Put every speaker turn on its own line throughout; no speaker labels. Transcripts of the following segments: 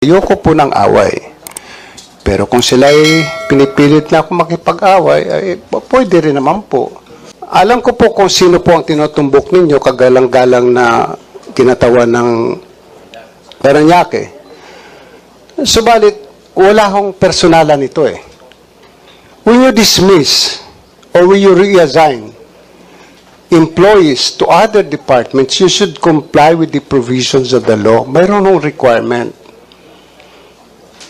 Ayoko po ng away. Pero kung sila ay pinipilit na ako makipag-away, ay pwede rin naman po. Alam ko po kung sino po ang tinutumbok ninyo, kagalang-galang na kinatawan ng Paranaque. Subalit, wala akong personalan nito eh. When you dismiss or when you reassign employees to other departments, you should comply with the provisions of the law. Mayroon ng requirement.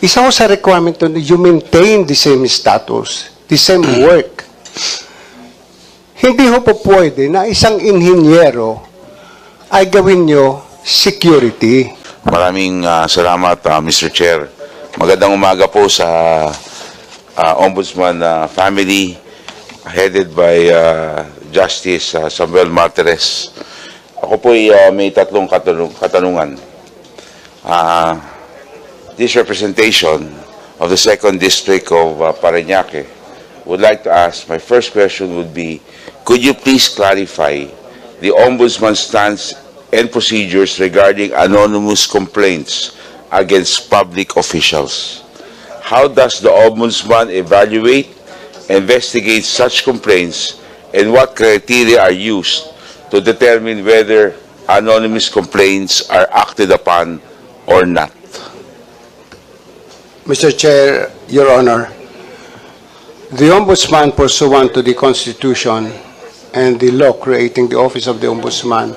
Isa ko sa requirement to you maintain the same status, the same work. Hindi ho po pwede na isang inhinyero ay gawin nyo security.
Maraming salamat, Mr. Chair. Magandang umaga po sa Ombudsman family headed by Justice Samuel Martires. Ako po ay may tatlong katanungan. This representation of the 2nd District of Paranaque would like to ask, my first question would be, could you please clarify the Ombudsman's stance and procedures regarding anonymous complaints against public officials? How does the Ombudsman evaluate, investigate such complaints, and what criteria are used to determine whether anonymous complaints are acted upon or not?
Mr. Chair, Your Honor, the Ombudsman pursuant to the Constitution and the law creating the Office of the Ombudsman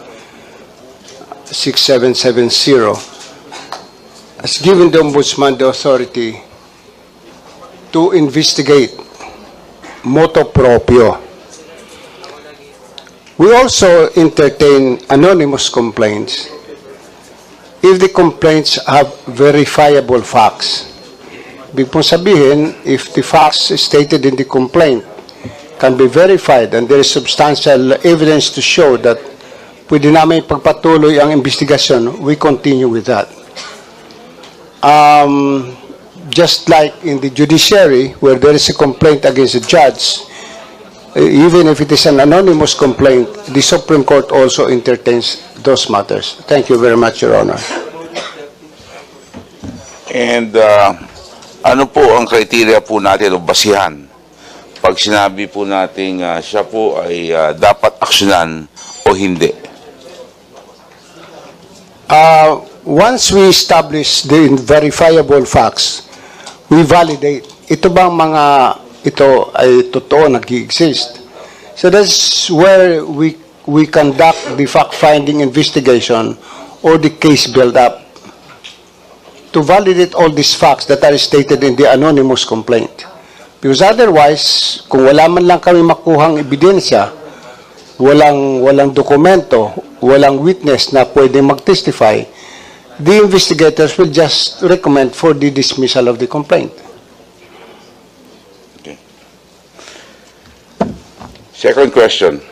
6770 has given the Ombudsman the authority to investigate motu proprio. We also entertain anonymous complaints if the complaints have verifiable facts. Ibig pong sabihin, if the facts stated in the complaint can be verified and there is substantial evidence to show that pwede namin pagpatuloy ang investigasyon, we continue with that. Just like in the judiciary, where there is a complaint against a judge, even if it is an anonymous complaint, the Supreme Court also entertains those matters. Thank you very much, Your Honor.
And ano po ang criteria po natin o basihan pag sinabi po natin siya po ay dapat aksyonan o hindi?
Once we establish the verifiable facts, we validate. Ito bang mga ito ay totoo, nag-exist? So that's where we conduct the fact-finding investigation or the case build-up to validate all these facts that are stated in the anonymous complaint. Because otherwise, kung wala man lang kami makuhang ebidensya, walang dokumento, walang witness na pwede mag-testify, the investigators will just recommend for the dismissal of the complaint.
Okay. Second question.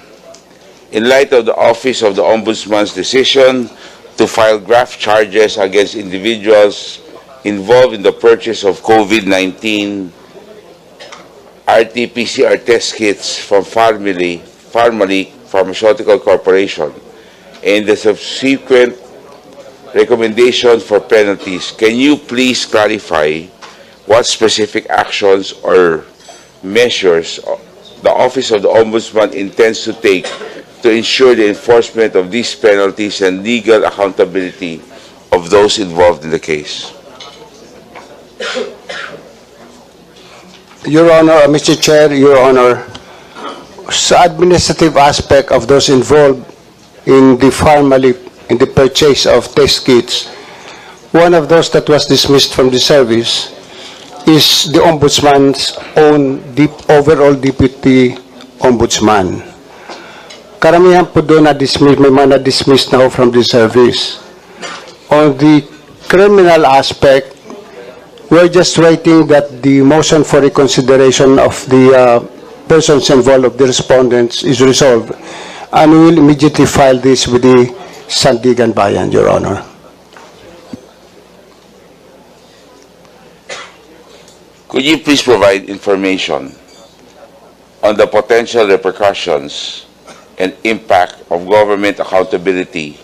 In light of the Office of the Ombudsman's decision to file graft charges against individuals involved in the purchase of COVID-19 RT-PCR test kits from Pharmalic Pharmaceutical Corporation and the subsequent recommendation for penalties, can you please clarify what specific actions or measures the Office of the Ombudsman intends to take to ensure the enforcement of these penalties and legal accountability of those involved in the case?
Your Honor, Mr. Chair, Your Honor, sa administrative aspect of those involved in the in the purchase of test kits, one of those that was dismissed from the service is the Ombudsman's own overall Deputy Ombudsman. Karamihan po doon na-dismiss, may mga na-dismiss na from the service. On the criminal aspect, we're just waiting that the motion for reconsideration of the persons involved of the respondents is resolved, and we will immediately file this with the Sandigan Bayan, Your Honor.
Could you please provide information on the potential repercussions and impact of government accountability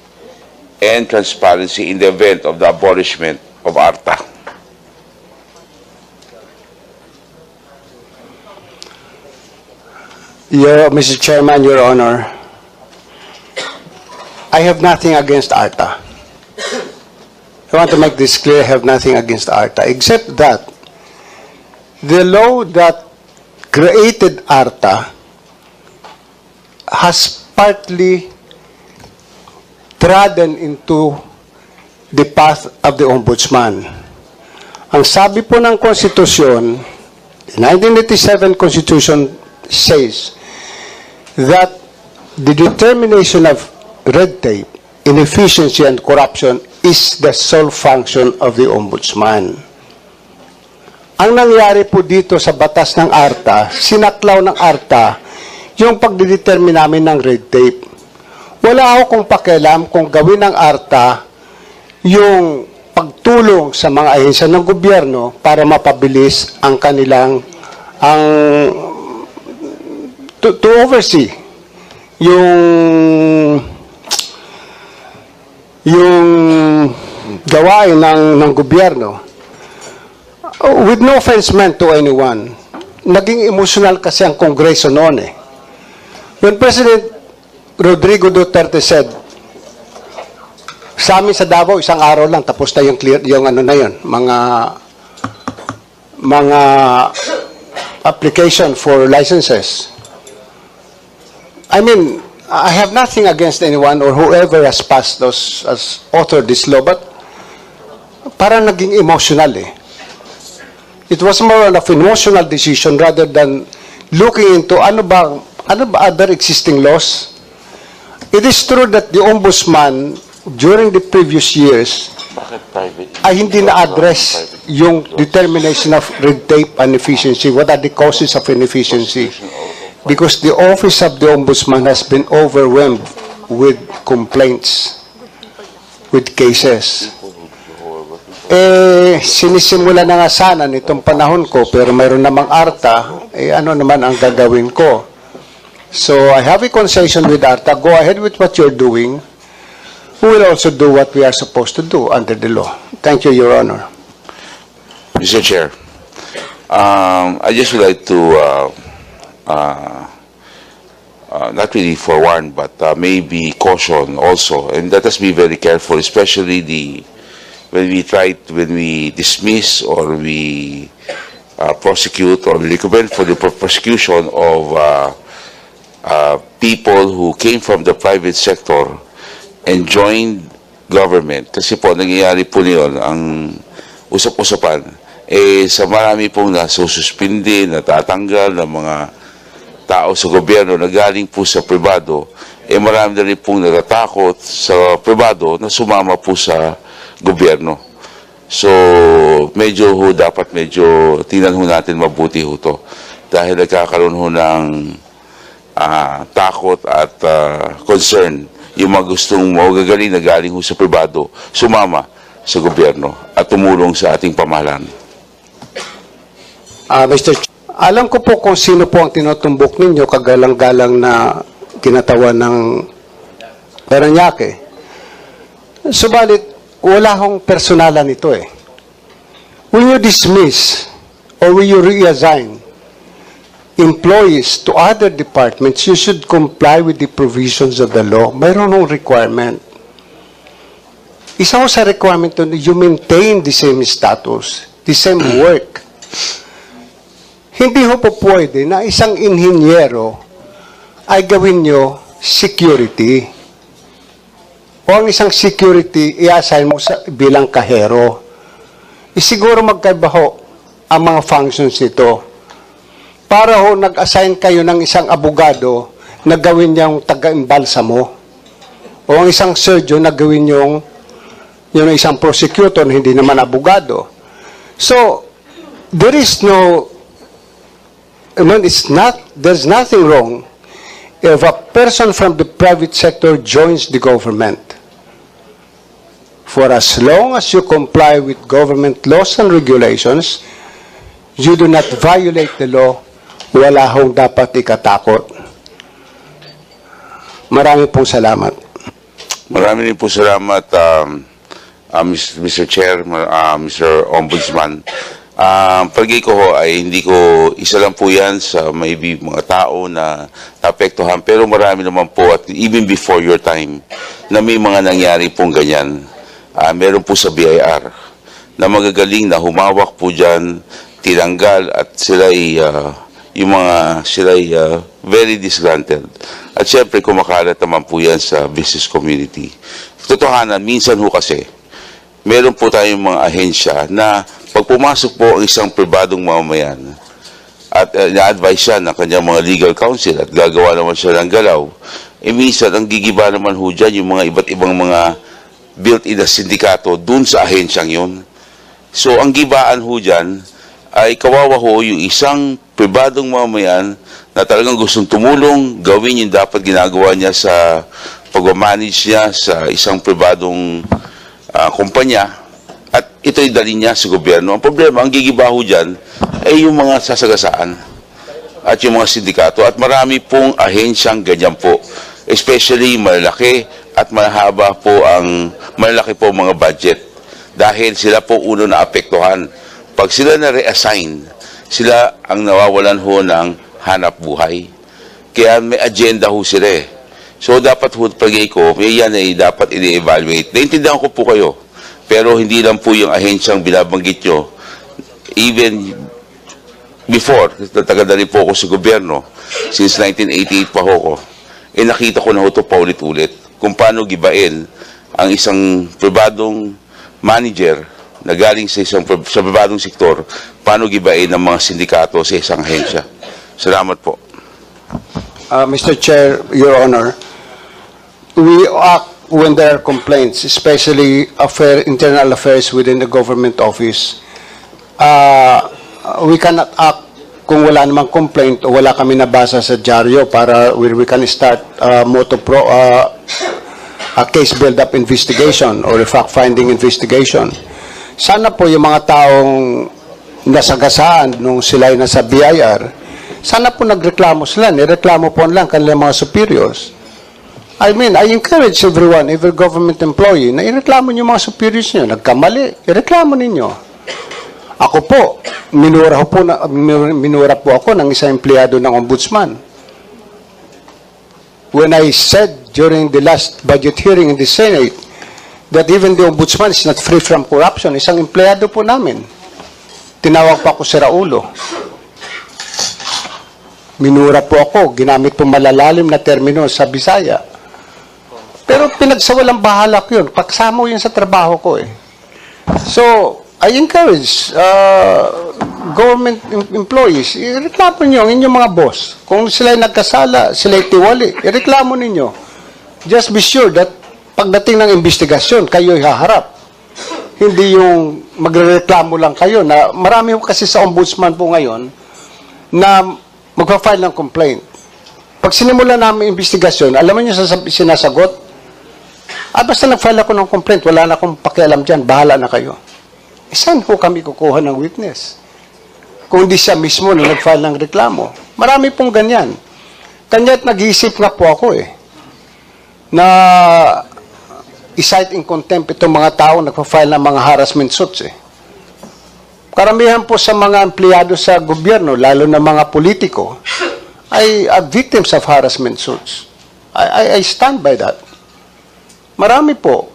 and transparency in the event of the abolishment of ARTA?
Mr. Chairman, Your Honor, I have nothing against ARTA. I want to make this clear, I have nothing against ARTA, except that the law that created ARTA has partly trodden into the path of the Ombudsman. Ang sabi po ng Konstitusyon, the 1987 Constitution says that the determination of red tape, inefficiency, and corruption is the sole function of the Ombudsman. Ang nangyari po dito sa batas ng ARTA, sinaklaw ng ARTA yung pagdidetermine namin ng red tape. Wala akong pakialam kung gawin ng ARTA yung pagtulong sa mga ahensya ng gobyerno para mapabilis ang kanilang to oversee yung gawain ng gobyerno. With no offense meant to anyone, naging emotional kasi ang Kongreso noon eh. When President Rodrigo Duterte said, sa amin sa Davao, isang araw lang, tapos na yung ano na yun, mga application for licenses. I mean, I have nothing against anyone or whoever has passed those, has authored this law, but parang naging emotional eh. It was more of an emotional decision rather than looking into ano ba other existing laws. It is true that the Ombudsman during the previous years ay hindi na-address yung determination of red tape and efficiency. What are the causes of inefficiency? Because the office of the Ombudsman has been overwhelmed with complaints, with cases. Sinisimula na nga sana nitong panahon ko, pero mayroon namang ARTA, ano naman ang gagawin ko? So I have a conversation with ARTA. Go ahead with what you're doing. We will also do what we are supposed to do under the law. Thank you, Your Honor.
Mr. Chair, I just would like to not really forewarn, but maybe caution also, and let us be very careful, especially when we dismiss or we prosecute or recommend for the prosecution of people who came from the private sector and joined government. Kasi po, nangyayari po niyon, ang usap-usapan, sa marami pong nasususpindi, natatanggal ng mga tao sa gobyerno na galing po sa pribado, marami na rin pong natatakot sa pribado na sumama po sa gobyerno. So, dapat tingnan ho natin mabuti ho to. Dahil nagkakaroon ho ng takot at concern yung mga gustong magagaling na galing ho sa pribado, sumama sa gobyerno at tumulong sa ating pamahalaan.
Mr. Alam ko po kung sino po ang tinutumbok ninyo kagalang-galang na kinatawan ng Paranaque. Subalit, wala hong personalan ito eh. When you dismiss or when you reassign employees to other departments, you should comply with the provisions of the law. Mayroon hong requirement. Isa ko sa requirement to you maintain the same status, the same work. Hindi ho po pwede na isang inhinyero ay gawin nyo security. O ang isang security, i-assign mo bilang kahero. Siguro magkaiba ho ang mga functions nito. Para ho nag-assign kayo ng isang abogado na gawin niyang taga-imbalsa mo. O ang isang surgeon na gawin yung isang prosecutor na hindi naman abogado. So, there is no, there's nothing wrong if a person from the private sector joins the government. For as long as you comply with government laws and regulations, you do not violate the law, wala hong dapat ikatakot. Marami pong salamat.
Marami rin po salamat, Mr. Chair, Mr. Ombudsman. Palagay ko ho ay hindi ko isa lang po yan sa maybe mga tao na naapektuhan, pero marami naman po at even before your time na may mga nangyari pong ganyan. Meron po sa BIR na magagaling na humawak po dyan, tinanggal at sila'y very disgruntled. At syempre kumakalat naman po yan sa business community. Totohanan, minsan ho kasi, meron po tayong mga ahensya na pag pumasok po ang isang pribadong mamamayan at na-advise siya ng kanyang mga legal counsel at gagawa naman siya ng galaw, minsan ang gigiba naman ho dyan yung mga iba't ibang mga built-in na sindikato dun sa ahensyang yun. So ang gibaan ho dyan ay kawawa ho yung isang pribadong mamamayan na talagang gustong tumulong, gawin yung dapat ginagawa niya sa pag-manage niya sa isang pribadong kumpanya, at ito'y dali niya sa gobyerno. Ang problema, ang gigibaho dyan ay yung mga sasagasaan at yung mga sindikato. At marami pong ahensyang ganyan po. Especially malalaki at mahaba po malalaki po mga budget. Dahil sila po uno na apektuhan. Pag sila na-reassign, sila ang nawawalan ho ng hanap buhay. Kaya may agenda ho sila eh. So dapat ho, pagay ko, yan ay dapat i-evaluate. Naintindihan ko po kayo. Pero hindi lang po yung ahensyang binabanggit nyo. Even before, natagal na rin po ako sa gobyerno, since 1988 pa ako, nakita ko na ito paulit-ulit kung paano gibain ang isang pribadong manager na galing sa pribadong sektor, paano gibain ang mga sindikato sa isang ahensya. Salamat po.
Mr. Chair, Your Honor, we act when there are complaints, especially internal affairs within the government office. We cannot act kung wala namang complaint o wala kami nabasa sa dyaryo para where we can start a case build-up investigation or a fact-finding investigation. Sana po yung mga taong nasagasaan nung sila'y nasa BIR, sana po nagreklamo sila, nireklamo po lang kanilang mga superiors. I encourage everyone, every government employee, na ireklamo niyo mga superiors niyo. Nagkamali, ireklamo ninyo. Ako po, minura po ako ng isang empleyado ng ombudsman. When I said during the last budget hearing in the Senate that even the ombudsman is not free from corruption, isang empleyado po namin. Tinawag pa ako si Raulo. Minura po ako, ginamit po malalalim na termino sa Bisaya. Pero pinagsawalang bahala ko yun. Pagsama yun sa trabaho ko eh. So, I encourage government employees, ireklamo nyo ang inyong mga boss. Kung sila'y nagkasala, sila'y tiwali, ireklamo ninyo. Just be sure that pagdating ng investigasyon, kayo'y haharap. Hindi yung magrereklamo lang kayo. Na marami kasi sa ombudsman po ngayon na magpa-file ng complaint. Pag sinimula namin investigasyon, alam mo nyo sinasagot? Basta nag-file ako ng complaint, wala na akong pakialam dyan, bahala na kayo. Saan po kami kukuha ng witness? Kung hindi siya mismo na nag-file ng reklamo. Marami pong ganyan. Kanya't nag-iisip nga po ako na i-cite in contempt itong mga tao nagpa-file ng mga harassment suits Karamihan po sa mga empleyado sa gobyerno, lalo na mga politiko, ay victims of harassment suits. I stand by that. Marami po.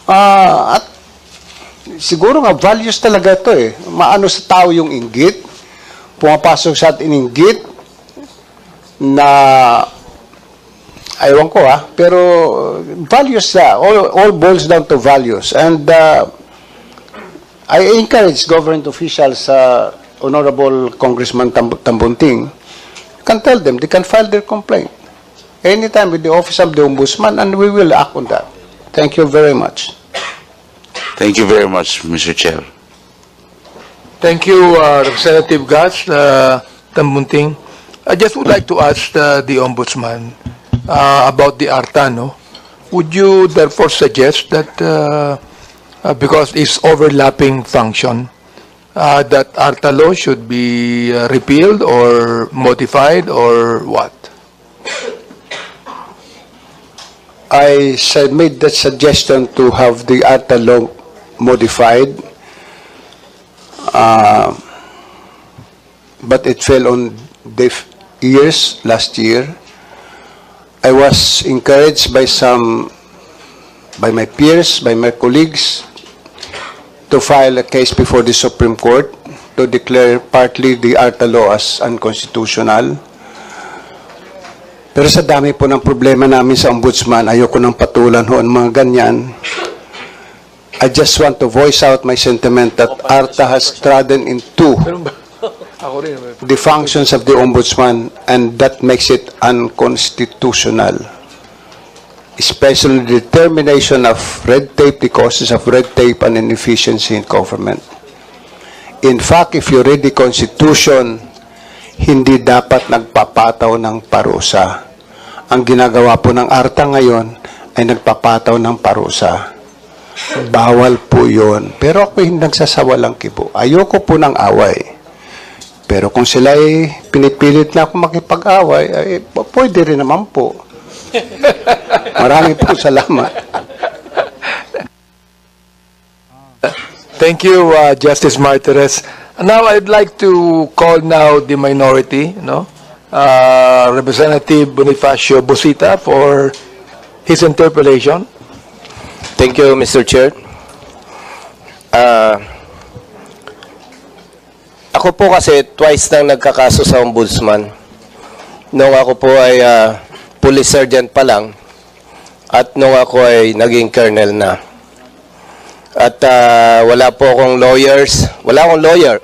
At siguro nga values talaga ito Maano sa tao yung inggit, pumapasok sa atin inggit na aywan ko pero values all boils down to values. And I encourage government officials, Honorable Congressman Tambunting, can tell them they can file their complaint anytime with the Office of the Ombudsman, and we will act on that. Thank you very much.
Thank you very much, Mr. Chair.
Thank you, Representative Gats, Tambunting. I just would like to ask the Ombudsman about the ARTA, no? Would you therefore suggest that, because it's overlapping function, that ARTA law should be repealed or modified or what?
I made that suggestion to have the ARTA law modified. but it fell on deaf ears last year. I was encouraged by my peers, by my colleagues, to file a case before the Supreme Court to declare partly the ARTA law as unconstitutional. Pero sa dami po ng problema namin sa Ombudsman, ayoko nang patulan ho ang mga ganyan. I just want to voice out my sentiment that ARTA has trodden into the functions of the Ombudsman, and that makes it unconstitutional. Especially the determination of red tape, the causes of red tape and inefficiency in government. In fact, if you read the Constitution, hindi dapat nagpapataw ng parusa. Ang ginagawa po ng ARTA ngayon ay nagpapataw ng parusa. Bawal po yun. Pero ako hindi nagsasawalang kibo. Ayoko po ng away. Pero kung sila ay pinipilit na ako makipag-away, ay pwede rin naman po. Maraming po salamat.
Thank you, Justice Martires. Now, I'd like to call now the minority, Representative Bonifacio Busita, for his interpellation.
Thank you, Mr. Chair. Ako po kasi twice nang nagkakaso sa Ombudsman. Nung ako po ay police sergeant pa lang at nung ako ay naging colonel na. At wala po akong lawyers, wala akong lawyer.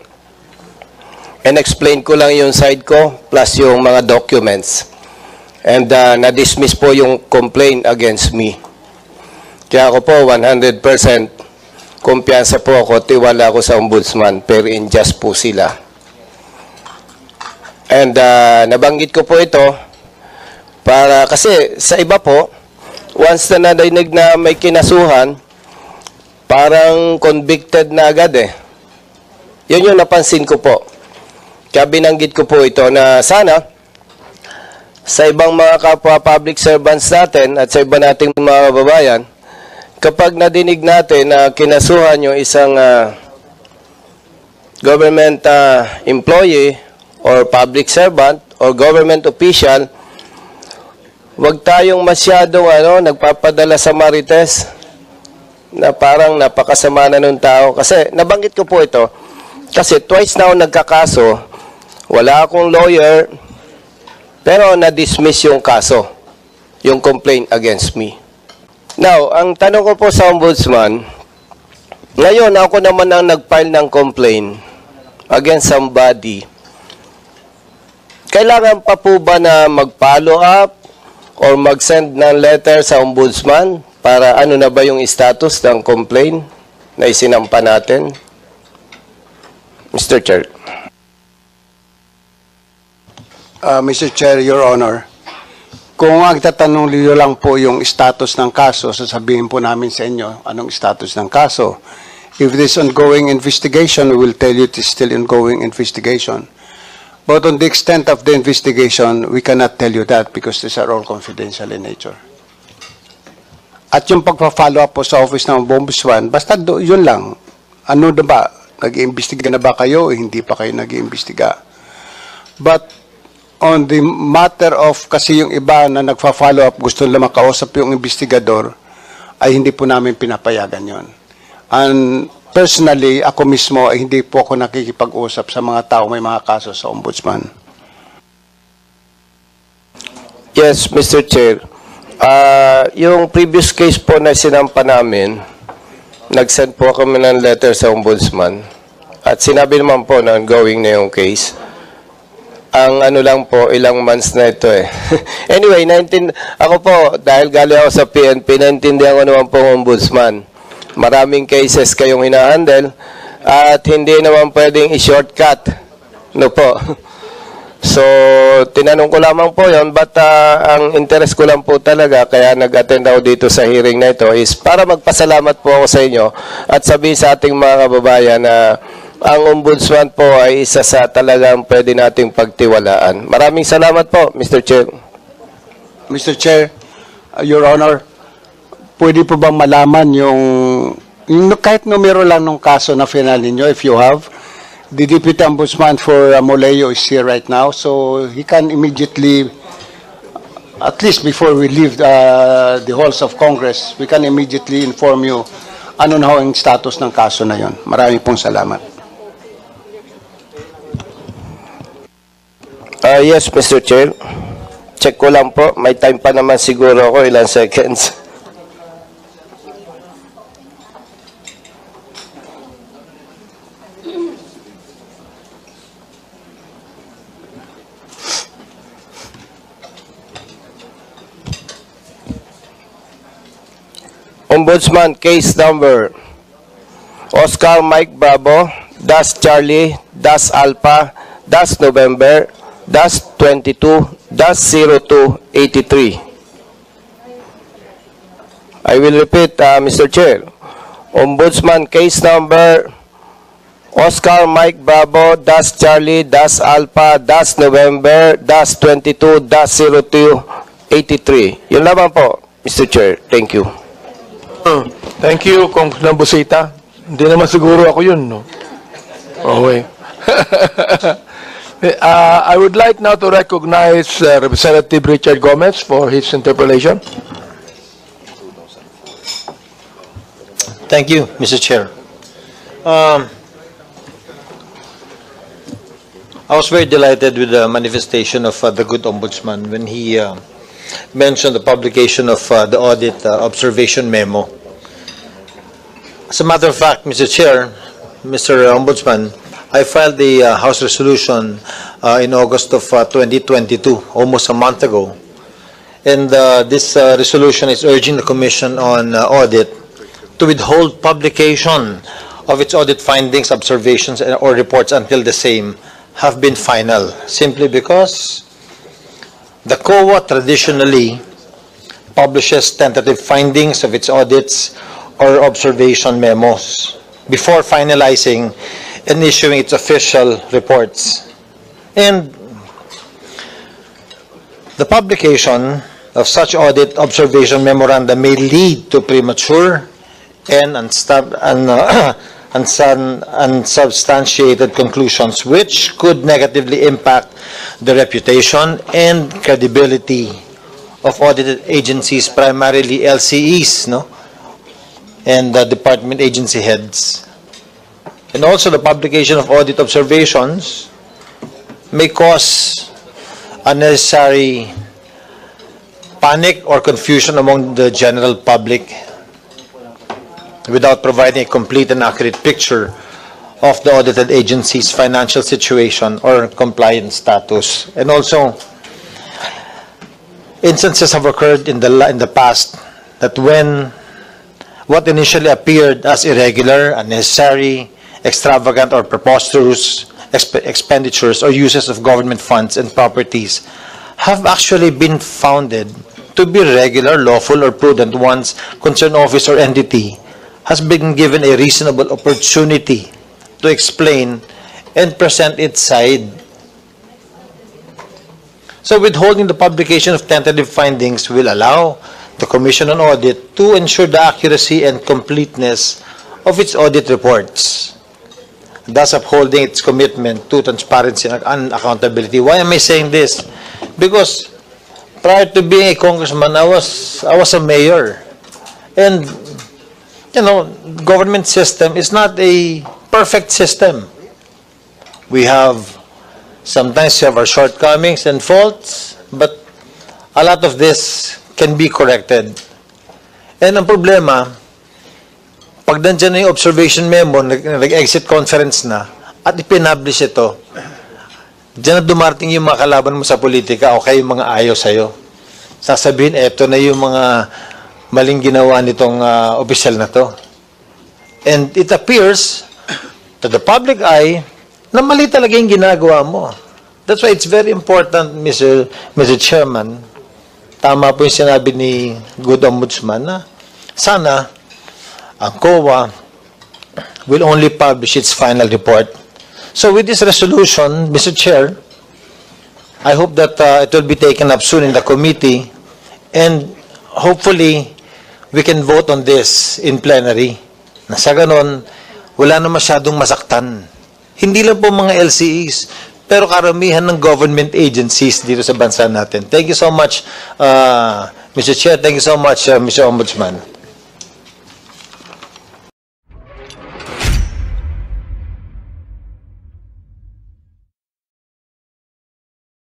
And explain ko lang yung side ko plus yung mga documents. And na-dismiss po yung complaint against me. Kaya ako po 100% kumpiyansa po ako, tiwala ako sa Ombudsman, pero unjust po sila. And nabanggit ko po ito para kasi sa iba po, once na nadinig na may kinasuhan, parang convicted na agad eh. Yun yung napansin ko po. Kaya binanggit ko po ito na sana sa ibang mga kapwa public servants natin at sa iba nating mga babayan, kapag nadinig natin na kinasuhan yung isang government employee or public servant or government official, wag tayong masyadong nagpapadala sa marites na parang napakasama na ng tao. Kasi nabanggit ko po ito, kasi twice na ako nagkakaso, wala akong lawyer, pero na-dismiss yung kaso, yung complaint against me. Now, ang tanong ko po sa Ombudsman, ngayon ako naman ang nag-file ng complaint against somebody. Kailangan pa po ba na mag-follow up or mag-send ng letter sa Ombudsman para ano na ba yung status ng complaint na isinampa natin? Mr. Chair.
Mr. Chair, Your Honor, kung ang tatanong niyo lang po yung status ng kaso, sasabihin po namin sa inyo anong status ng kaso. If it is ongoing investigation, we will tell you it is still ongoing investigation. But on the extent of the investigation, we cannot tell you that because these are all confidential in nature. At yung pagpa-follow up po sa office ng Ombudsman, basta yun lang. Ano na ba? Nag-iimbestiga na ba kayo o hindi pa kayo nag-iimbestiga? But on the matter of kasi yung iba na nagfa-follow up, gusto nila makausap yung investigador, ay hindi po namin pinapayagan yon. And personally, ako mismo ay hindi po ako nakikipag-usap sa mga tao may mga kaso sa Ombudsman.
Yes, Mr. Chair. Yung previous case po na sinampa namin, nag-send po kami ng letter sa Ombudsman at sinabi naman po na ongoing na yung case. Ang ano lang po, ilang months na ito eh. Anyway, ako po, dahil galing ako sa PNP, naintindihan ko naman po ang Ombudsman. Maraming cases kayong hinahandle at hindi naman pwedeng i-shortcut. No po. So, tinanong ko lamang po yon, but ang interest ko lang po talaga, kaya nag-attend ako dito sa hearing na ito, is para magpasalamat po ako sa inyo at sabihin sa ating mga kababayan na ang Ombudsman po ay isa sa talagang pwede nating pagtiwalaan. Maraming salamat po, Mr. Chair.
Mr. Chair, Your Honor, pwede po bang malaman yung kahit numero lang ng kaso na final ninyo, if you have, the Deputy Ombudsman for Moleo is here right now, so he can immediately, at least before we leave the halls of Congress, we can immediately inform you ano na ho ang status ng kaso na yon. Maraming pong salamat.
Yes, Mr. Chair. Check ko lang po. May time pa naman siguro ako, ilang seconds. Ombudsman, case number Oscar Mike Bravo, Charlie, Alpha, November, 22-02-83. I will repeat, Mr. Chair. Ombudsman, case number Oscar Mike Bravo, Charlie, Alpha, November, 22-02-83. Yun lamang po, Mr. Chair. Thank you.
Thank you, Congressman Busita. Hindi naman siguro ako yun, no? Okay. I would like now to recognize Representative Richard Gomez for his interpellation.
Thank you, Mr. Chair. I was very delighted with the manifestation of the good ombudsman when he mentioned the publication of the audit observation memo. As a matter of fact, Mr. Chair, Mr. Ombudsman, I filed the House resolution in August of 2022, almost a month ago. And this resolution is urging the Commission on Audit to withhold publication of its audit findings, observations, or reports until the same have been final, simply because the COA traditionally publishes tentative findings of its audits or observation memos before finalizing and issuing its official reports. And the publication of such audit observation memoranda may lead to premature and unsubstantiated conclusions which could negatively impact the reputation and credibility of audited agencies, primarily LCEs, and the department agency heads. And also the publication of audit observations may cause unnecessary panic or confusion among the general public without providing a complete and accurate picture of the audited agency's financial situation or compliance status. And also, instances have occurred in the past that when what initially appeared as irregular, unnecessary, extravagant, or preposterous expenditures or uses of government funds and properties have actually been founded to be regular, lawful, or prudent once concerned office or entity has been given a reasonable opportunity to explain and present its side. So withholding the publication of tentative findings will allow the Commission on Audit to ensure the accuracy and completeness of its audit reports, thus upholding its commitment to transparency and accountability. Why am I saying this? Because prior to being a congressman, I was a mayor. And, government system is not a perfect system. Sometimes we have our shortcomings and faults, but a lot of this can be corrected. And ang problema, pag nandiyan na yung observation memo, nag-exit conference na, at ipinablish ito, diyan na dumarating yung mga kalaban mo sa politika o kayo yung mga ayaw sa'yo. Sasabihin, eto na yung mga maling ginawa nitong opisyal na to. And it appears to the public eye na mali talaga yung ginagawa mo. That's why it's very important, Mr. Chairman, tama po yung sinabi ni Good Ombudsman na sana ang COA will only publish its final report. So with this resolution, Mr. Chair, I hope that it will be taken up soon in the committee and hopefully we can vote on this in plenary. Na sa ganon, wala na masyadong masaktan Hindi lang po mga LCEs, pero karamihan ng government agencies dito sa bansa natin. Thank you so much, Mr. Chair. Thank you so much, Mr. Ombudsman.